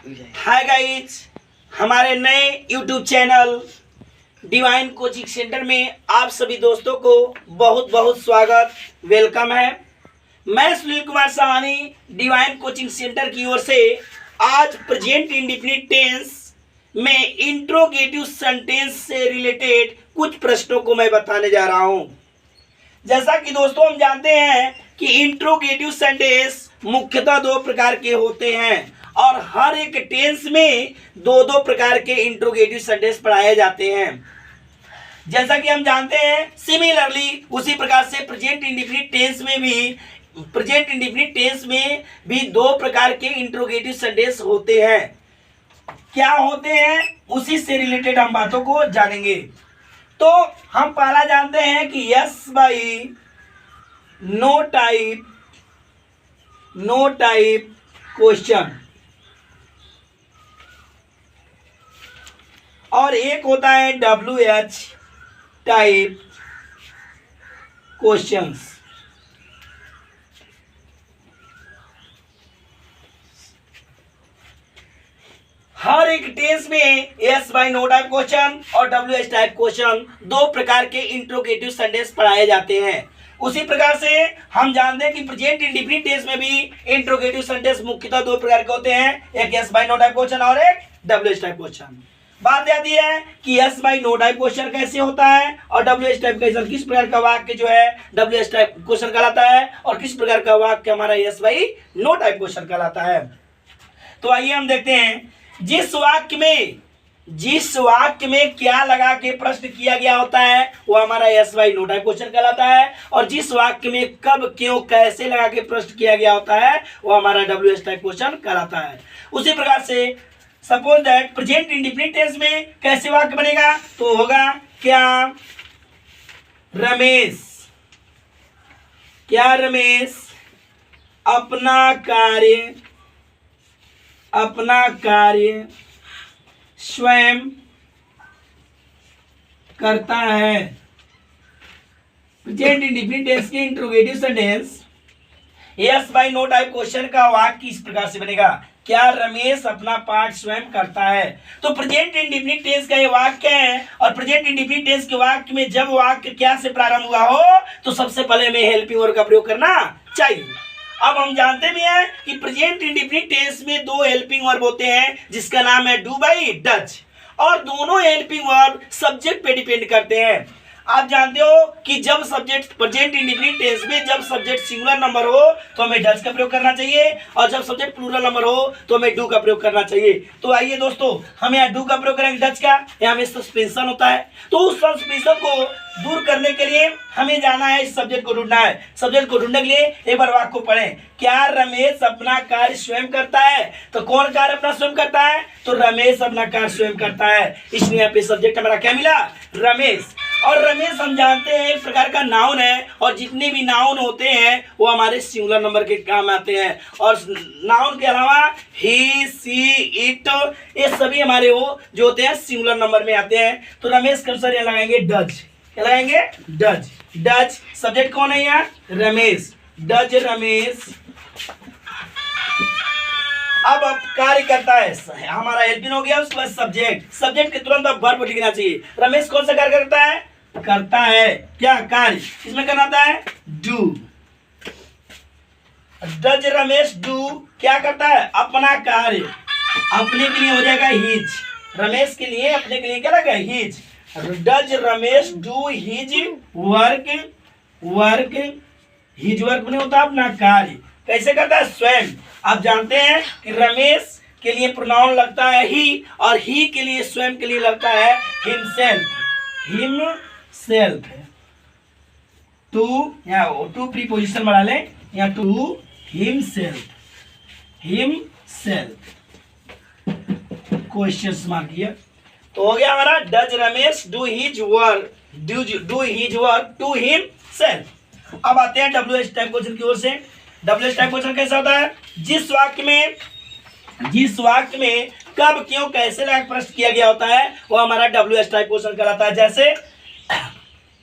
Hi guys, हमारे नए YouTube channel divine coaching centre में आप सभी दोस्तों को बहुत बहुत स्वागत, वेलकम है। मैं Sunil Kumar Sahni divine coaching centre की ओर से आज प्रेजेंट इंडेफिनिट टेंस में इंट्रोगेटिव सेंटेंस से रिलेटेड कुछ प्रश्नों को मैं बताने जा रहा हूं। जैसा कि दोस्तों हम जानते हैं कि इंट्रोगेटिव सेंटेंस मुख्यतः दो प्रकार के होते हैं और हर एक टेंस में दो दो प्रकार के इंट्रोगेटिव सेंटेंस पढ़ाए जाते हैं। जैसा कि हम जानते हैं, सिमिलरली उसी प्रकार से प्रेजेंट इंडेफिनिट टेंस में भी दो प्रकार के इंट्रोगेटिव सेंटेंस होते हैं। क्या होते हैं, उसी से रिलेटेड हम बातों को जानेंगे। तो हम पहला जानते हैं कि yes by no type question, और एक होता है WH टाइप क्वेश्चंस। हर एक टेंस में yes by no type question और WH टाइप क्वेश्चन दो प्रकार के इंट्रोगेटिव सेंटेंस पढ़ाए जाते हैं। उसी प्रकार से हम जानते हैं कि प्रेजेंट इंडेफिनिट टेंस में भी इंट्रोगेटिव सेंटेंस मुख्यतः दो प्रकार के होते हैं, एक yes by no type question और एक WH टाइप क्वेश्चन। बात आती है कि yes by no type question कैसे होता है और WH टाइप क्वेश्चन किस प्रकार का वाक्य जो है WH टाइप क्वेश्चन कहलाता है और किस प्रकार का वाक्य हमारा yes by no type question कहलाता है। तो आइए हम देखते हैं, जिस वाक्य में क्या लगा के प्रश्न किया गया होता है वो हमारा yes by no type question कहलाता है, और जिस वाक्य में कब क्यों कैसे लगा के प्रश्न किया गया होता है वो हमारा WH टाइप क्वेश्चन कहलाता है। उसी प्रकार से suppose that present indefinite tense में कैसे वाक्य बनेगा, तो होगा क्या रमेश अपना कार्य स्वयं करता है। प्रेजेंट इंडेफिनिट टेंस के interrogative sentence yes by no type question का वाक्य इस प्रकार से बनेगा, क्या रमेश अपना पाठ स्वयं करता है। तो प्रेजेंट इंडेफिनिट टेंस का ये वाक्य है, और प्रेजेंट इंडेफिनिट टेंस के वाक्य में जब वाक्य क्या से प्रारंभ हुआ हो तो सबसे पहले हमें हेल्पिंग वर्ब का प्रयोग करना चाहिए। अब हम जानते भी हैं कि प्रेजेंट इंडेफिनिट टेंस में दो हेल्पिंग वर्ब होते हैं जिसका नाम है डू बाई डज, और दोनों हेल्पिंग वर्ब सब्जेक्ट पे डिपेंड करते हैं। आप जानते हो कि जब सब्जेक्ट प्रेजेंट इंडेफिनिट टेंस में जब सब्जेक्ट सिंगुलर नंबर हो तो हमें डज का प्रयोग करना चाहिए, और जब सब्जेक्ट प्लूरल नंबर हो तो हमें डू का प्रयोग करना चाहिए। तो आइए दोस्तों, हम यहाँ डू का प्रयोग करेंगे डज का, यहाँ में सस्पेंशन होता है, तो उस सस्पेंशन को दूर करने के लिए हमें जाना है, इस सब्जेक्ट को ढूंढना है। सब्जेक्ट को ढूंढने के लिए एक बार वाक्य को पढ़ें, क्या रमेश अपना कार्य स्वयं करता है। तो कौन कार्य अपना स्वयं करता है, तो रमेश अपना कार्य स्वयं करता है, इसलिए यहाँ पे सब्जेक्ट हमारा क्या मिला, रमेश। और रमेश हम जानते हैं एक प्रकार का नाउन है, और जितने भी नाउन होते हैं वो हमारे सिंगुलर नंबर के काम आते हैं, और नाउन के अलावा ही सी इट ये सभी हमारे वो जो होते हैं सिंगुलर नंबर में आते हैं। तो रमेश का आंसर यहाँ लगाएंगे डज, क्या लगाएंगे डज। सब्जेक्ट कौन है यहाँ, रमेश, डज रमेश। अब कार्य करता है हमारा हेल्पिंग हो गया, उसके बाद सब्जेक्ट के तुरंत अब वर्ब लिखना चाहिए। रमेश कौन सा कार्य करता है क्या कार्य, इसमें करना आता है डू। डज रमेश डू क्या करता है, अपना कार्य, अपने के लिए हो जाएगा हिज, रमेश के लिए अपने के लिए क्या लगा his. Does Ramesh do his work, his work में होता है अपना कार्य, कैसे करता है स्वयं। आप जानते हैं कि रमेश के लिए प्रोनाउन लगता है ही, और ही के लिए स्वयं के लिए लगता है हिमसेल्फ। टू प्रीपोजिशन बढ़ा लें, यहाँ टू हिमसेल्फ क्वेश्चन मार्क किया, तो हो गया हमारा does Ramesh do his work to himself. अब आते हैं WH टाइप क्वेश्चन की ओर से। WH टाइप क्वेश्चन कैसा होता है, जिस वाक्य में कब क्यों कैसे लायक प्रश्न किया गया होता है वो हमारा WH टाइप क्वेश्चन कहलाता है। जैसे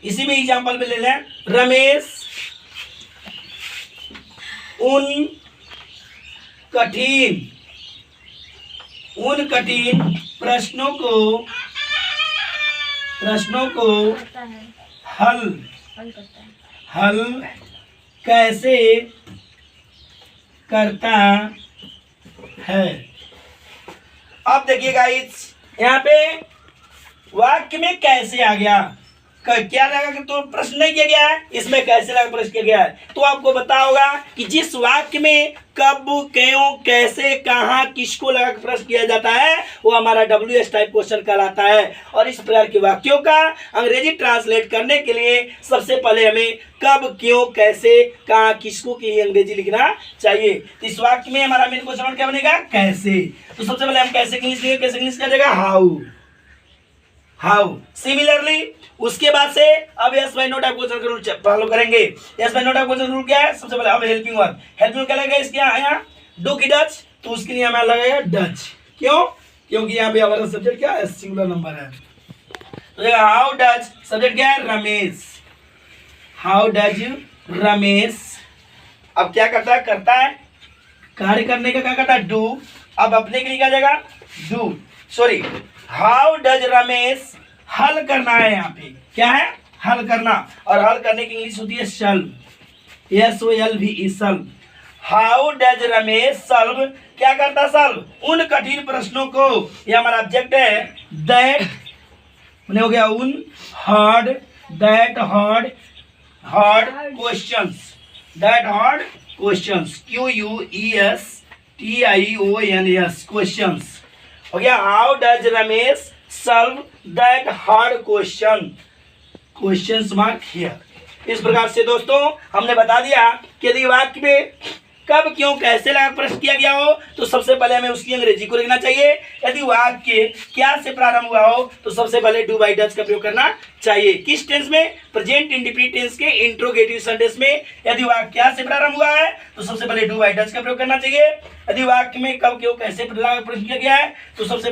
इसी में एग्जांपल में ले लें, रमेश उन कठिन उन कठिन प्रश्नों को करता है, हल हल करता है। हल कैसे करता है। अब देखिएगा इस यहाँ पे वाक्य में कैसे आ गया, क्या लगा कि तो प्रश्न नहीं किया गया है, इसमें कैसे लगा प्रश्न किया गया है। तो आपको पता होगा कि जिस वाक्य में कब, क्यों, कैसे, कहाँ, किसको लगा के प्रश्न किया जाता है वो हमारा WH टाइप क्वेश्चन कहलाता है। और इस प्रकार के वाक्यों का अंग्रेजी ट्रांसलेट करने के लिए सबसे पहले हमें कब, क्यों, कैसे, कहाँ, किसको की अंग्रेजी लिखना चाहिए। तो इस वाक्य में हमारा मेन क्वेश्चन क्या बनेगा, कैसे। तो सबसे पहले हम कैसे इंग्लिश लिखेंगे, कैसे इंग्लिश का जाएगा हाउ। सिमिलरली उसके बाद से अब yes by no type question का रूल फॉलो करेंगे। Yes by no type question rule क्या है, सबसे पहले अब हेल्पिंग वर्ब, हेल्पिंग क्या लगेगा इसके यहाँ डू की डच, तो उसके लिए हमें लगेगा डच। क्यों, क्योंकि यहाँ पे हमारा सब्जेक्ट क्या है, सिंगुलर नंबर है। तो हाउ डज, सब्जेक्ट क्या है, रमेश। हाउ डज रमेश, अब क्या करता है कार्य करने का क्या करता है, डू। अब अपने के लिए क्या जाएगा, do, sorry, how does Ramesh, हल करना है, यहाँ पे क्या है, हल करना। और हल करने की इंग्लिश होती है solve, SOLV, solve. How does Ramesh solve, क्या करता, सॉल्व उन कठिन प्रश्नों को, ये हमारा ऑब्जेक्ट है। दैट मैंने हो गया उन hard, that hard questions, that hard questions, QUESTIONS questions हो गया। How does Ramesh solve that hard question mark here. इस प्रकार से दोस्तों हमने बता दिया कि यदि वाक्य में कब, क्यों, कैसे लगा प्रश्न किया गया हो तो सबसे पहले हमें उसकी अंग्रेजी को लिखना चाहिए। यदि वाक्य क्या से प्रारंभ हुआ हो तो सबसे पहले डू बाई डज का प्रयोग करना चाहिए। किस टेंस में, प्रेजेंट इंडेफिनिट टेंस के इंट्रोगेटिव सेंटेंस में। यदि वाक्य क्या से प्रारंभ हुआ है तो सबसे पहले डू बाई डज का प्रयोग करना चाहिए। यदि वाक्य में कब, क्यों, कैसे प्रश्न किया गया है तो सबसे